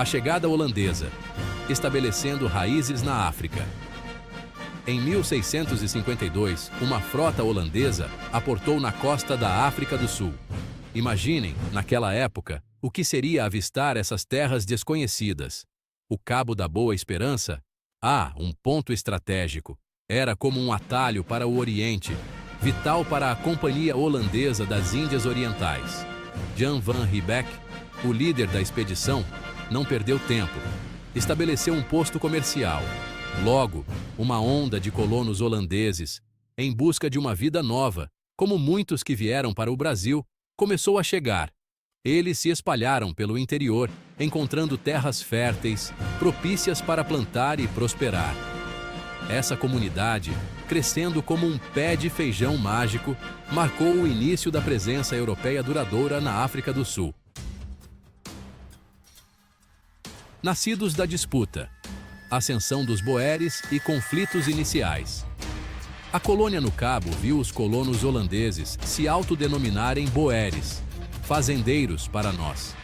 A chegada holandesa, estabelecendo raízes na África. Em 1652, uma frota holandesa aportou na costa da África do Sul. Imaginem, naquela época, o que seria avistar essas terras desconhecidas. O Cabo da Boa Esperança? Um ponto estratégico. Era como um atalho para o Oriente, vital para a Companhia Holandesa das Índias Orientais. Jan van Riebeeck, o líder da expedição, não perdeu tempo. Estabeleceu um posto comercial. Logo, uma onda de colonos holandeses, em busca de uma vida nova, como muitos que vieram para o Brasil, começou a chegar. Eles se espalharam pelo interior, encontrando terras férteis, propícias para plantar e prosperar. Essa comunidade, crescendo como um pé de feijão mágico, marcou o início da presença europeia duradoura na África do Sul. Nascidos da disputa, ascensão dos boeres e conflitos iniciais. A colônia no Cabo viu os colonos holandeses se autodenominarem boeres, fazendeiros para nós.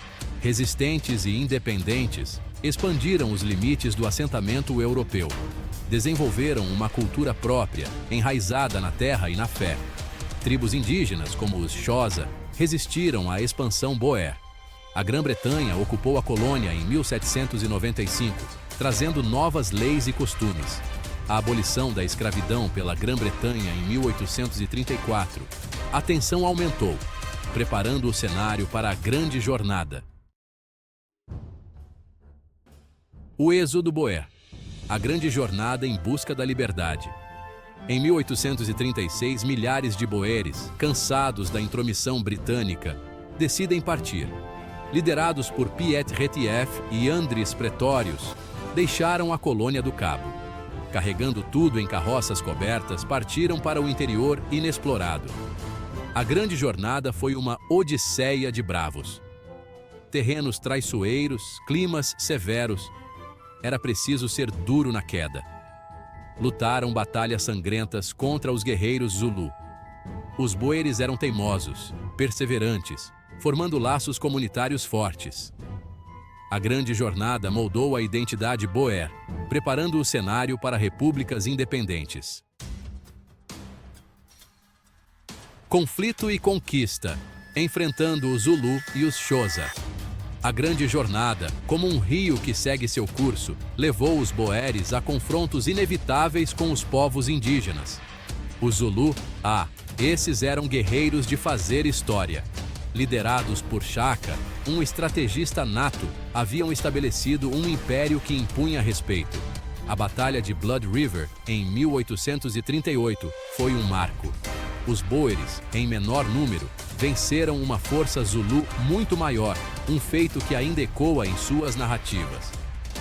Resistentes e independentes, expandiram os limites do assentamento europeu. Desenvolveram uma cultura própria, enraizada na terra e na fé. Tribos indígenas, como os Xhosa, resistiram à expansão boer. A Grã-Bretanha ocupou a colônia em 1795, trazendo novas leis e costumes. A abolição da escravidão pela Grã-Bretanha em 1834. A tensão aumentou, preparando o cenário para a Grande Jornada. O êxodo boer. A Grande Jornada em busca da liberdade. Em 1836, milhares de boeres, cansados da intromissão britânica, decidem partir. Liderados por Piet Retief e Andries Pretorius, deixaram a colônia do Cabo. Carregando tudo em carroças cobertas, partiram para o interior inexplorado. A Grande Jornada foi uma odisseia de bravos. Terrenos traiçoeiros, climas severos. Era preciso ser duro na queda. Lutaram batalhas sangrentas contra os guerreiros Zulu. Os boeres eram teimosos, perseverantes, formando laços comunitários fortes. A Grande Jornada moldou a identidade boer, preparando o cenário para repúblicas independentes. Conflito e conquista, enfrentando os Zulu e os Xhosa. A Grande Jornada, como um rio que segue seu curso, levou os boeres a confrontos inevitáveis com os povos indígenas. Os Zulu, esses eram guerreiros de fazer história. Liderados por Shaka, um estrategista nato, haviam estabelecido um império que impunha respeito. A Batalha de Blood River, em 1838, foi um marco. Os boeres, em menor número, venceram uma força Zulu muito maior, um feito que ainda ecoa em suas narrativas.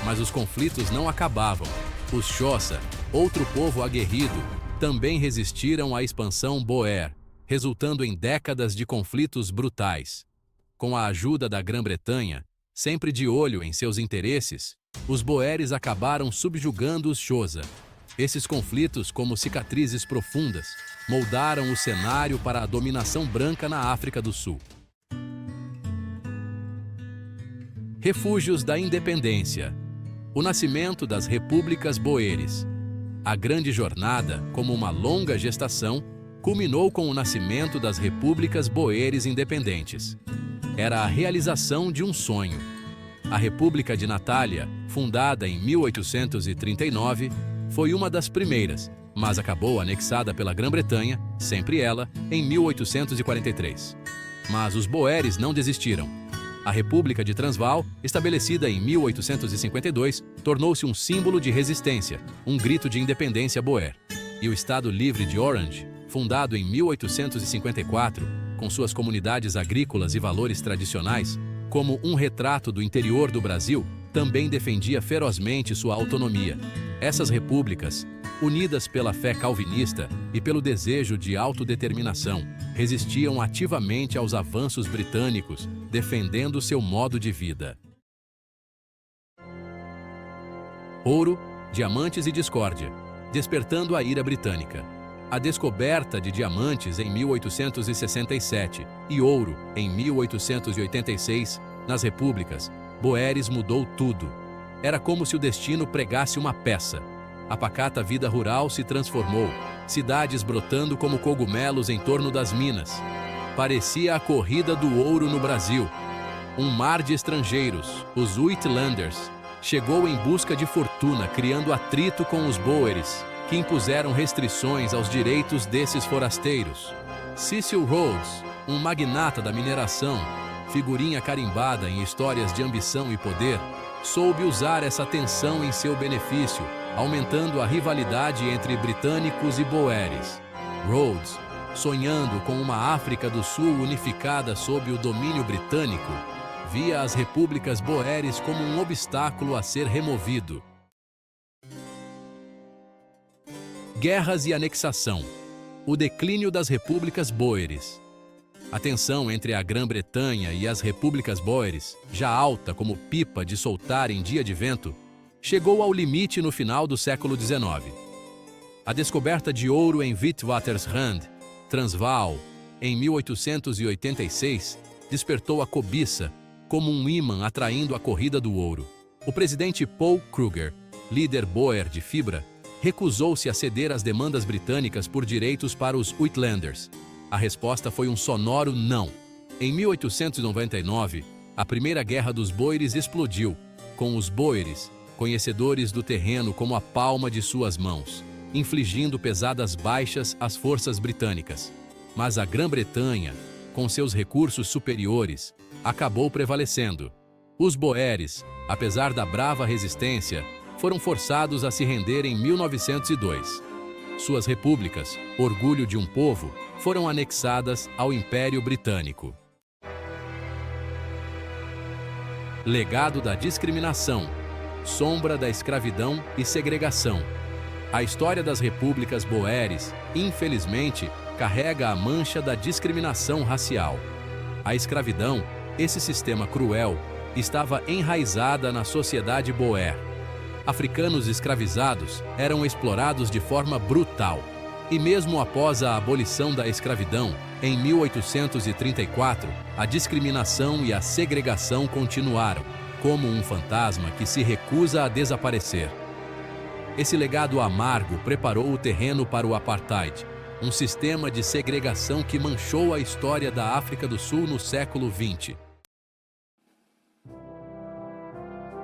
Mas os conflitos não acabavam. Os Xhosa, outro povo aguerrido, também resistiram à expansão boer, resultando em décadas de conflitos brutais. Com a ajuda da Grã-Bretanha, sempre de olho em seus interesses, os boeres acabaram subjugando os Xhosa. Esses conflitos, como cicatrizes profundas, moldaram o cenário para a dominação branca na África do Sul. Refúgios da Independência. O nascimento das repúblicas boeres. A Grande Jornada, como uma longa gestação, culminou com o nascimento das repúblicas boeres independentes. Era a realização de um sonho. A República de Natália, fundada em 1839, foi uma das primeiras, mas acabou anexada pela Grã-Bretanha, sempre ela, em 1843. Mas os boeres não desistiram. A República de Transvaal, estabelecida em 1852, tornou-se um símbolo de resistência, um grito de independência boer. E o Estado Livre de Orange, fundado em 1854, com suas comunidades agrícolas e valores tradicionais, como um retrato do interior do Brasil, também defendia ferozmente sua autonomia. Essas repúblicas, unidas pela fé calvinista e pelo desejo de autodeterminação, resistiam ativamente aos avanços britânicos, defendendo seu modo de vida. Ouro, diamantes e discórdia, despertando a ira britânica. A descoberta de diamantes em 1867 e ouro em 1886 nas repúblicas Boeres mudou tudo. Era como se o destino pregasse uma peça. A pacata vida rural se transformou, cidades brotando como cogumelos em torno das minas. Parecia a corrida do ouro no Brasil. Um mar de estrangeiros, os Uitlanders, chegou em busca de fortuna, criando atrito com os Boeres, que impuseram restrições aos direitos desses forasteiros. Cecil Rhodes, um magnata da mineração, figurinha carimbada em histórias de ambição e poder, soube usar essa tensão em seu benefício, aumentando a rivalidade entre britânicos e Boeres. Rhodes, sonhando com uma África do Sul unificada sob o domínio britânico, via as repúblicas Boeres como um obstáculo a ser removido. Guerras e anexação. O declínio das repúblicas Boeres. A tensão entre a Grã-Bretanha e as repúblicas Boeres, já alta como pipa de soltar em dia de vento, chegou ao limite no final do século XIX. A descoberta de ouro em Witwatersrand, Transvaal, em 1886, despertou a cobiça como um ímã atraindo a corrida do ouro. O presidente Paul Kruger, líder Boer de fibra, recusou-se a ceder às demandas britânicas por direitos para os Uitlanders. A resposta foi um sonoro não. Em 1899, a Primeira Guerra dos Boeres explodiu, com os Boeres, conhecedores do terreno como a palma de suas mãos, infligindo pesadas baixas às forças britânicas. Mas a Grã-Bretanha, com seus recursos superiores, acabou prevalecendo. Os Boeres, apesar da brava resistência, foram forçados a se render em 1902. Suas repúblicas, orgulho de um povo, foram anexadas ao Império Britânico. Legado da discriminação, sombra da escravidão e segregação. A história das repúblicas Boeres, infelizmente, carrega a mancha da discriminação racial. A escravidão, esse sistema cruel, estava enraizada na sociedade Boer. Africanos escravizados eram explorados de forma brutal. E mesmo após a abolição da escravidão, em 1834, a discriminação e a segregação continuaram, como um fantasma que se recusa a desaparecer. Esse legado amargo preparou o terreno para o Apartheid, um sistema de segregação que manchou a história da África do Sul no século XX.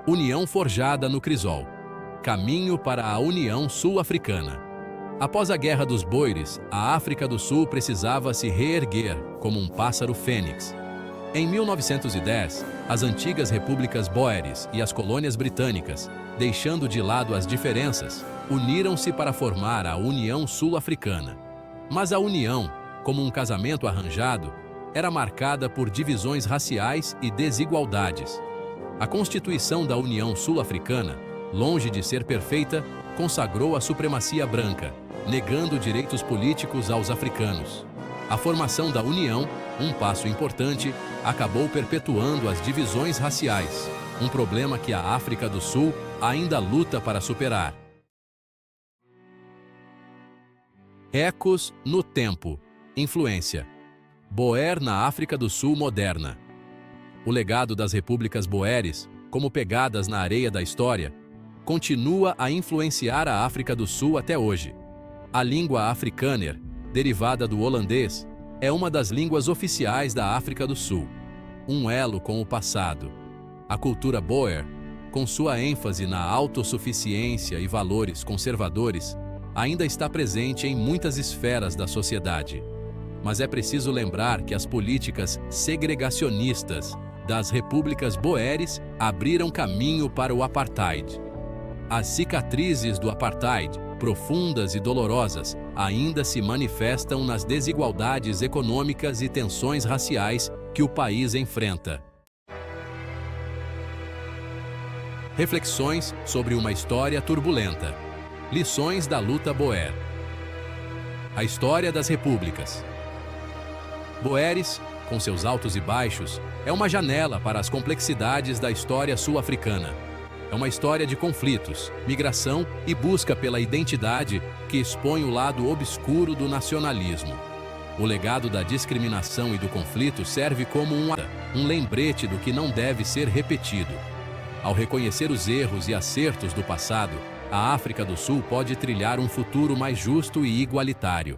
União forjada no crisol. Caminho para a União Sul-Africana. Após a Guerra dos Boeres, a África do Sul precisava se reerguer como um pássaro fênix. Em 1910, as antigas repúblicas Boeres e as colônias britânicas, deixando de lado as diferenças, uniram-se para formar a União Sul-Africana. Mas a união, como um casamento arranjado, era marcada por divisões raciais e desigualdades. A Constituição da União Sul-Africana, longe de ser perfeita, consagrou a supremacia branca, negando direitos políticos aos africanos. A formação da União, um passo importante, acabou perpetuando as divisões raciais, um problema que a África do Sul ainda luta para superar. Ecos no tempo. Influência. Boer na África do Sul moderna. O legado das repúblicas Boeres, como pegadas na areia da história, continua a influenciar a África do Sul até hoje. A língua Afrikaner, derivada do holandês, é uma das línguas oficiais da África do Sul, um elo com o passado. A cultura Boer, com sua ênfase na autossuficiência e valores conservadores, ainda está presente em muitas esferas da sociedade. Mas é preciso lembrar que as políticas segregacionistas das repúblicas Boeres abriram caminho para o Apartheid. As cicatrizes do Apartheid, profundas e dolorosas, ainda se manifestam nas desigualdades econômicas e tensões raciais que o país enfrenta. Reflexões sobre uma história turbulenta. Lições da luta Boer. A história das repúblicas. Boeres, com seus altos e baixos, é uma janela para as complexidades da história sul-africana. É uma história de conflitos, migração e busca pela identidade que expõe o lado obscuro do nacionalismo. O legado da discriminação e do conflito serve como um lembrete do que não deve ser repetido. Ao reconhecer os erros e acertos do passado, a África do Sul pode trilhar um futuro mais justo e igualitário.